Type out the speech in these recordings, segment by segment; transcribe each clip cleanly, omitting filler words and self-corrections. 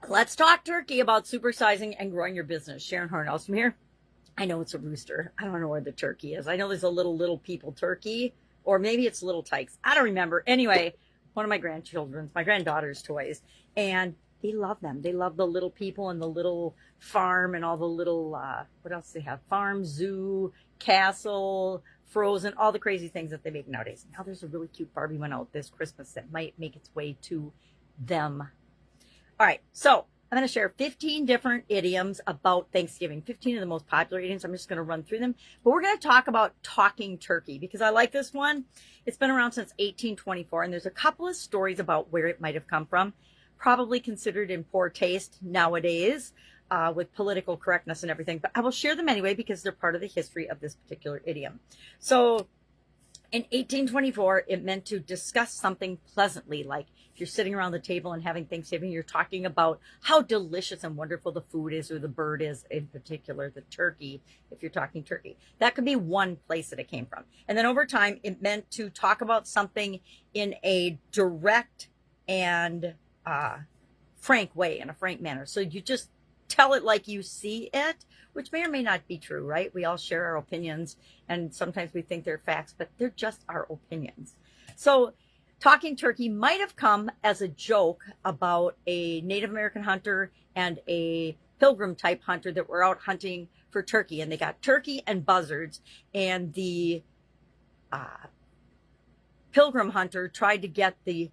Let's talk turkey about supersizing and growing your business. Sharon Horne-Ellstrom here. I know it's a rooster. I don't know where the turkey is. I know there's a little people turkey, or maybe it's little tykes. I don't remember. Anyway, one of my granddaughter's toys, and they love them. They love the little people and the little farm and all the little what else they have? Farm, zoo, castle, frozen, all the crazy things that they make nowadays. Now there's a really cute Barbie one out this Christmas that might make its way to them. All right, so I'm going to share 15 different idioms about Thanksgiving, 15 of the most popular idioms. I'm just going to run through them. But we're going to talk about talking turkey because I like this one. It's been around since 1824, and there's a couple of stories about where it might have come from, probably considered in poor taste nowadays with political correctness and everything. But I will share them anyway because they're part of the history of this particular idiom. So in 1824, it meant to discuss something pleasantly, like if you're sitting around the table and having Thanksgiving, you're talking about how delicious and wonderful the food is, or the bird is, in particular, the turkey, if you're talking turkey. That could be one place that it came from. And then over time, it meant to talk about something in a direct and frank way, in a frank manner. So you just tell it like you see it, which may or may not be true, right? We all share our opinions, and sometimes we think they're facts, but they're just our opinions. So talking turkey might have come as a joke about a Native American hunter and a pilgrim type hunter that were out hunting for turkey, and they got turkey and buzzards, and the pilgrim hunter tried to get the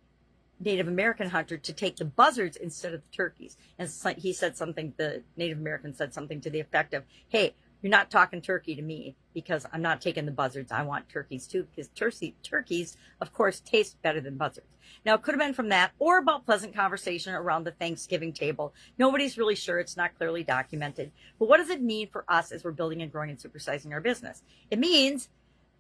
Native American hunter to take the buzzards instead of the turkeys. And he said something, the Native American said something to the effect of, hey, you're not talking turkey to me because I'm not taking the buzzards. I want turkeys too, because turkeys, of course, taste better than buzzards. Now, it could have been from that or about pleasant conversation around the Thanksgiving table. Nobody's really sure. It's not clearly documented. But what does it mean for us as we're building and growing and supersizing our business? It means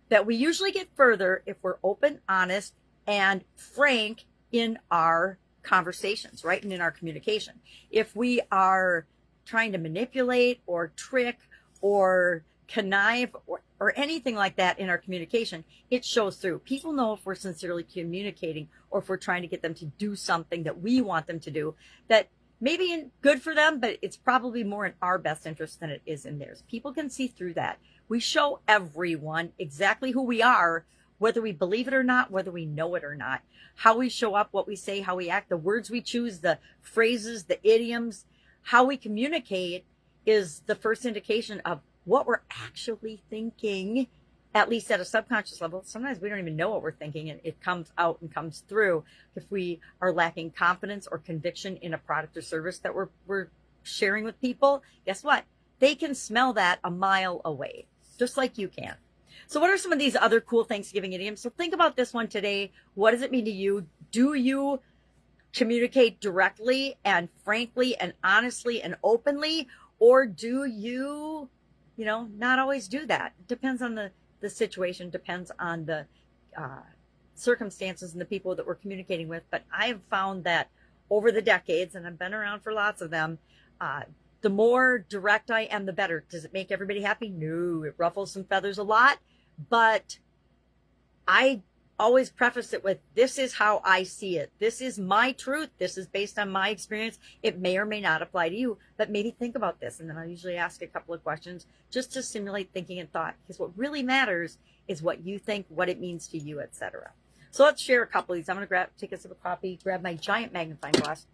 that we usually get further if we're open, honest, and frank in our conversations, right? And in our communication. If we are trying to manipulate or trick or connive or anything like that in our communication, it shows through. People know if we're sincerely communicating or if we're trying to get them to do something that we want them to do that maybe good for them, but it's probably more in our best interest than it is in theirs. People can see through that. We show everyone exactly who we are, whether we believe it or not, whether we know it or not. How we show up, what we say, how we act, the words we choose, the phrases, the idioms, how we communicate is the first indication of what we're actually thinking, at least at a subconscious level. Sometimes we don't even know what we're thinking, and it comes out and comes through. If we are lacking confidence or conviction in a product or service that we're sharing with people, guess what? They can smell that a mile away, just like you can. So what are some of these other cool Thanksgiving idioms? So think about this one today. What does it mean to you? Do you communicate directly and frankly and honestly and openly? Or do you, not always do that? It depends on the situation, depends on the circumstances and the people that we're communicating with. But I have found that over the decades, and I've been around for lots of them, the more direct I am, the better. Does it make everybody happy? No, it ruffles some feathers a lot, but I always preface it with, this is how I see it. This is my truth. This is based on my experience. It may or may not apply to you, but maybe think about this. And then I usually ask a couple of questions just to simulate thinking and thought, because what really matters is what you think, what it means to you, etc. So let's share a couple of these. I'm going to take a sip of coffee, grab my giant magnifying glass.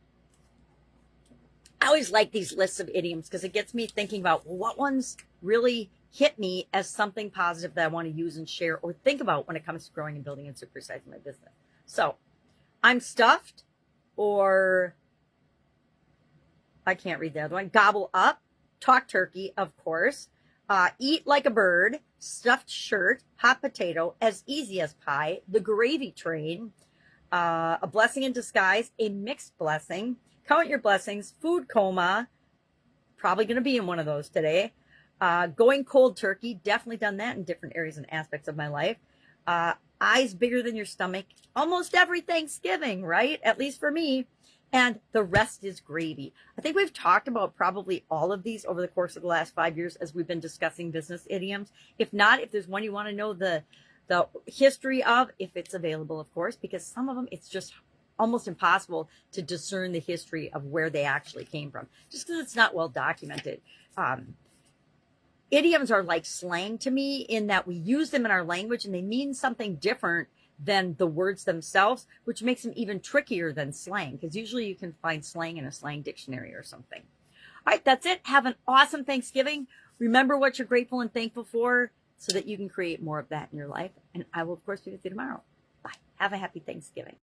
I always like these lists of idioms because it gets me thinking about what ones really hit me as something positive that I want to use and share or think about when it comes to growing and building and supersizing my business. So I'm stuffed, or I can't read the other one. Gobble up, talk turkey, of course. Eat like a bird, stuffed shirt, hot potato, as easy as pie, the gravy train, a blessing in disguise, a mixed blessing, count your blessings, food coma, probably going to be in one of those today. Going cold turkey, definitely done that in different areas and aspects of my life. Eyes bigger than your stomach, almost every Thanksgiving, right? At least for me. And the rest is gravy. I think we've talked about probably all of these over the course of the last 5 years as we've been discussing business idioms. If not, if there's one you want to know the history of, if it's available, of course, because some of them, it's just almost impossible to discern the history of where they actually came from, just because it's not well documented. Idioms are like slang to me in that we use them in our language and they mean something different than the words themselves, which makes them even trickier than slang, because usually you can find slang in a slang dictionary or something. All right, that's it. Have an awesome Thanksgiving. Remember what you're grateful and thankful for so that you can create more of that in your life. And I will, of course, be with you tomorrow. Bye. Have a happy Thanksgiving.